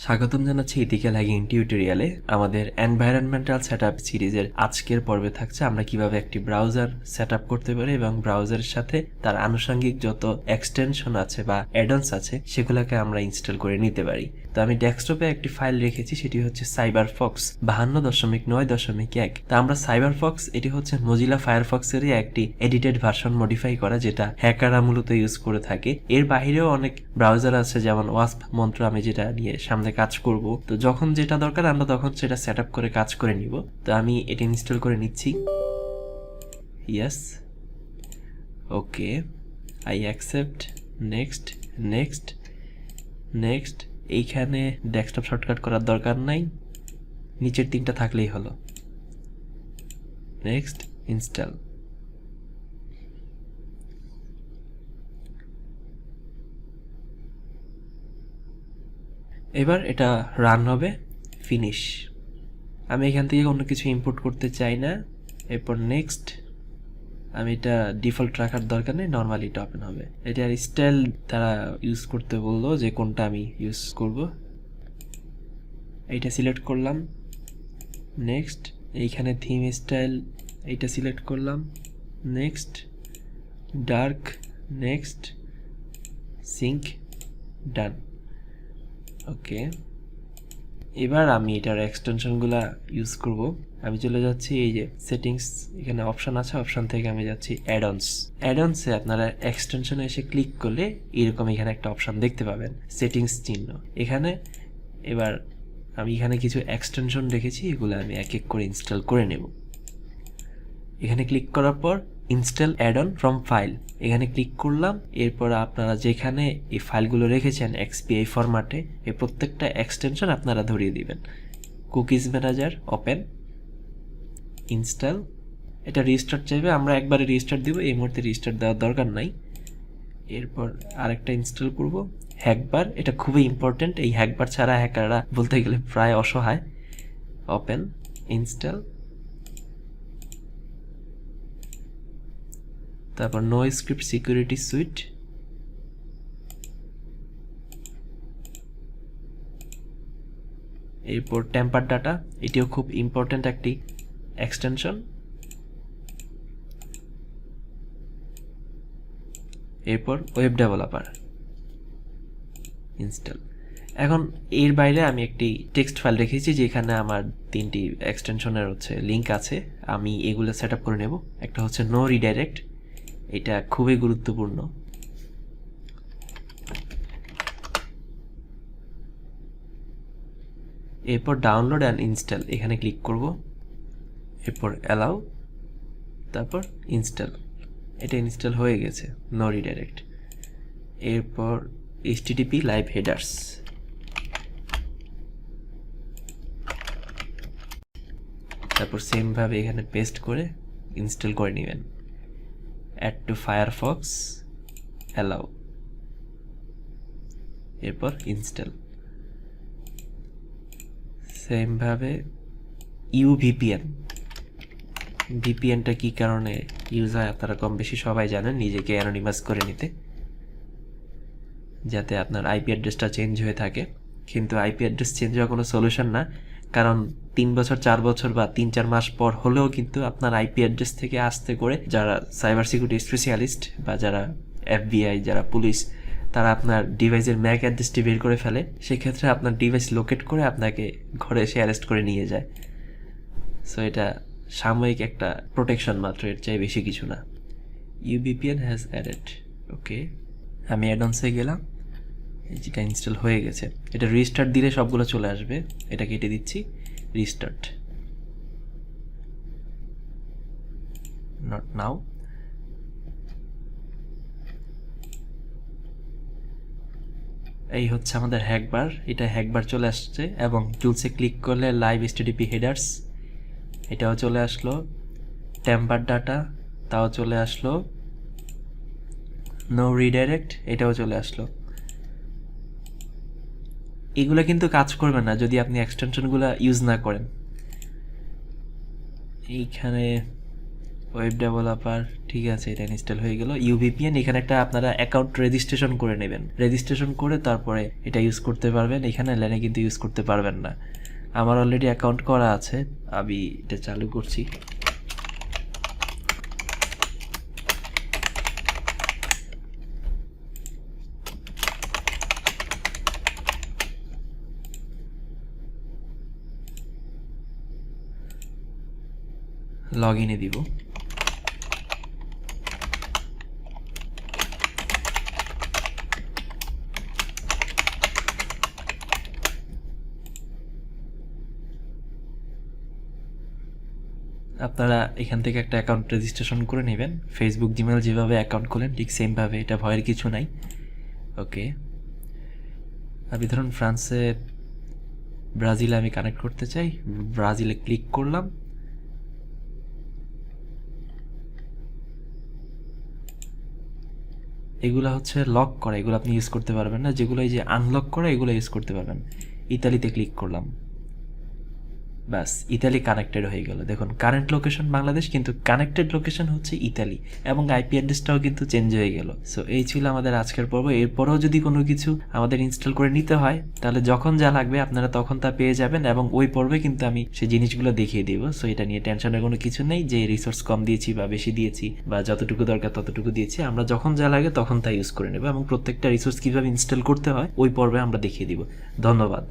স্বাগতম জানাচ্ছি ethical hacking টিউটোরিয়ালে। আমাদের এনভায়রনমেন্টাল সেটআপ সিরিজের আজকের পর্বে থাকছে আমরা কিভাবে একটি ব্রাউজার সেটআপ করতে পারি এবং ব্রাউজারের সাথে তার আনুষঙ্গিক যত এক্সটেনশন আছে বা অ্যাডঅনস আছে সেগুলোকে আমরা ইনস্টল করে নিতে পারি। তো আমি ডেস্কটপে একটি ফাইল রেখেছি, সেটি হচ্ছে সাইবারফক্স 52.9.1। তা আমরা সাইবারফক্স, এটি হচ্ছে মজিলা ফায়ারফক্সেরই একটি এডিটেড ভার্সন মডিফাই করা, যেটা হ্যাকাররা মূলত ইউজ করে থাকে। এর বাইরেও অনেক ব্রাউজার আছে, যেমন ওয়াসপ মন্ত্র, আমি যেটা নিয়ে সামনে কাজ করব। তো যখন যেটা দরকার আমরা তখন সেটা সেট আপ করে কাজ করে নিব। তো আমি এটি ইনস্টল করে নিচ্ছি। Yes, okay, I accept, next next next. এইখানে ডেস্কটপ শর্টকাট করার দরকার নাই, নিচের তিনটা থাকলেই হলো। Next, install. এবার এটা রান হবে, ফিনিশ। আমি এখান থেকে অন্য কিছু ইম্পোর্ট করতে চাই না। এরপর নেক্সট, আমি এটা ডিফল্ট রাখার দরকার নেই, নর্মালি এটা ওপেন হবে। এটার স্টাইল তারা ইউজ করতে বললো যে কোনটা আমি ইউজ করব, এইটা সিলেক্ট করলাম। নেক্সট, এইখানে থিম স্টাইল এইটা সিলেক্ট করলাম। নেক্সট, ডার্ক, নেক্সট, সিঙ্ক, ডান। ওকে, এবার আমি এটার এক্সটেনশনগুলো ইউজ করব। আমি চলে যাচ্ছি এই যে সেটিংস, এখানে অপশন আছে, অপশন থেকে আমি যাচ্ছি অ্যাডঅনস। অ্যাডঅনসে আপনারা এক্সটেনশনে এসে ক্লিক করলে এরকম এখানে একটা অপশন দেখতে পাবেন, সেটিংস চিহ্ন। এখানে এবার আমি এখানে কিছু এক্সটেনশন রেখেছি, এগুলো আমি এক এক করে ইনস্টল করে নেব। এখানে ক্লিক করার পর install add on from file, এখানে ক্লিক করলাম। এরপর আপনারা যেখানে এই ফাইলগুলো রেখেছেন এক্সপিআই ফরম্যাটে, এই প্রত্যেকটা এক্সটেনশন আপনারা ধরিয়ে দিবেন। Cookies manager open, install. এটা রিস্টার্ট চাইবে, আমরা একবারে রিস্টার্ট দিব, এই মুহূর্তে রিস্টার্ট দেওয়ার দরকার নাই। এরপর আরেকটা ইনস্টল করব, হ্যাকবার। এটা খুবই ইম্পর্টেন্ট, এই হ্যাকবার ছাড়া হ্যাকাররা বলতে গেলে প্রায় অসহায়। Open, install. তারপর নো স্ক্রিপ্ট সিকিউরিটি সুইট, এরপর টেম্পার ডাটা, এটিও খুব ইম্পর্টেন্ট একটি এক্সটেনশন। এরপর ওয়েব ডেভেলপার, ইনস্টল। এখন এর বাইরে আমি একটি টেক্সট ফাইল রেখেছি যেখানে আমার তিনটি এক্সটেনশনের হচ্ছে লিঙ্ক আছে, আমি এগুলো সেট আপ করে নেব। একটা হচ্ছে নো রিডাইরেক্ট, এটা খুবই গুরুত্বপূর্ণ। এরপর ডাউনলোড অ্যান্ড ইনস্টল, এখানে ক্লিক করব। এরপর অ্যালাউ, তারপর ইনস্টল। এটা ইনস্টল হয়ে গেছে, নো রিডাইরেক্ট। এরপর HTTP লাইভ হেডার্স, তারপর সেমভাবে এখানে পেস্ট করে ইনস্টল করে নেবেন। অ্যাড টু ফায়ারফক্স, অ্যালাউ, এরপর ইনস্টল। সেমভাবে ইউভিপিএন, ভিপিএনটা কী কারণে ইউজ হয় আপনারা কম বেশি সবাই জানেন, নিজেকে অ্যানোনিমাস করে নিতে, যাতে আপনার আইপি অ্যাড্রেসটা চেঞ্জ হয়ে থাকে। কিন্তু আইপি অ্যাড্রেস চেঞ্জ হওয়া কোনো সলিউশন না, কারণ 3 বছর 4 বছর বা 3-4 মাস পর হলেও কিন্তু আপনার আইপি অ্যাড্রেস থেকে আসতে করে যারা সাইবার সিকিউরিটি স্পেশালিস্ট বা যারা FBI, যারা পুলিশ, তারা আপনার ডিভাইসের ম্যাক অ্যাড্রেসটি বের করে ফেলে। সেক্ষেত্রে আপনার ডিভাইস লোকেট করে আপনাকে ঘরে এসে অ্যারেস্ট করে নিয়ে যায়। সো এটা সাময়িক একটা প্রোটেকশন মাত্র, এর চাই বেশি কিছু না। ইউভিপিএন হ্যাজ অ্যাডেড, ওকে। আমি অ্যাডঅনসে গেলাম, যেটা ইনস্টল হয়ে গেছে। এটা রিস্টার্ট দিলে সবগুলো চলে আসবে, এটা কেটে দিচ্ছি, রিস্টার্ট, নট নাও। এই হচ্ছে আমাদের হ্যাকবার, এটা হ্যাকবার চলে আসছে এবং টুলসে ক্লিক করলে লাইভ HTTP হেডার্স, এটাও চলে আসলো। টেম্পার ডাটা, তাও চলে আসলো। নো রিডাইরেক্ট, এটাও চলে আসলো। এগুলো কিন্তু কাজ করবে না যদি আপনি এক্সটেনশনগুলো ইউজ না করেন। এইখানে ওয়েব ডেভেলপার, ঠিক আছে, এটা ইনস্টল হয়ে গেল। ইউভিপিএন, এখানে একটা আপনারা অ্যাকাউন্ট রেজিস্ট্রেশন করে নেবেন, রেজিস্ট্রেশন করে তারপরে এটা ইউজ করতে পারবেন। এখানে ল্যানে কিন্তু ইউজ করতে পারবেন না। আমার অলরেডি অ্যাকাউন্ট করা আছে, আমি এটা চালু করছি। লগ ইনে দিব। আপনারা এখান থেকে একটা অ্যাকাউন্ট রেজিস্ট্রেশন করে নেবেন। ফেসবুক, জিমেল যেভাবে অ্যাকাউন্ট খোলেন ঠিক সেমভাবে, এটা ভয়ের কিছু নাই। ওকে, আমি ধরুন ফ্রান্সে, ব্রাজিলে আমি কানেক্ট করতে চাই, ব্রাজিলে ক্লিক করলাম। এগুলো হচ্ছে লক করা, এগুলো আপনি ইউজ করতে পারবেন না। যেগুলো এই যে আনলক করা, এগুলো ইউজ করতে পারবেন। ইতালিতে ক্লিক করলাম, ব্যাস ইতালি কানেক্টেড হয়ে গেল। দেখুন কারেন্ট লোকেশন বাংলাদেশ, কিন্তু কানেক্টেড লোকেশন হচ্ছে ইতালি, এবং আইপি অ্যাড্রেসটাও কিন্তু চেঞ্জ হয়ে গেল। সো এই ছিল আমাদের আজকের পর্ব। এরপরেও যদি কোনো কিছু আমাদের ইনস্টল করে নিতে হয়, তাহলে যখন যা লাগবে আপনারা তখন তা পেয়ে যাবেন, এবং ওই পর্বে কিন্তু আমি সেই জিনিসগুলো দেখিয়ে দিব। সো এটা নিয়ে টেনশনের কোনো কিছু নেই যে রিসোর্স কম দিয়েছি বা বেশি দিয়েছি, বা যতটুকু দরকার ততটুকু দিয়েছি। আমরা যখন যা লাগে তখন তা ইউজ করে নেব, এবং প্রত্যেকটা রিসোর্স কীভাবে ইনস্টল করতে হয় ওই পর্বে আমরা দেখিয়ে দিব। ধন্যবাদ।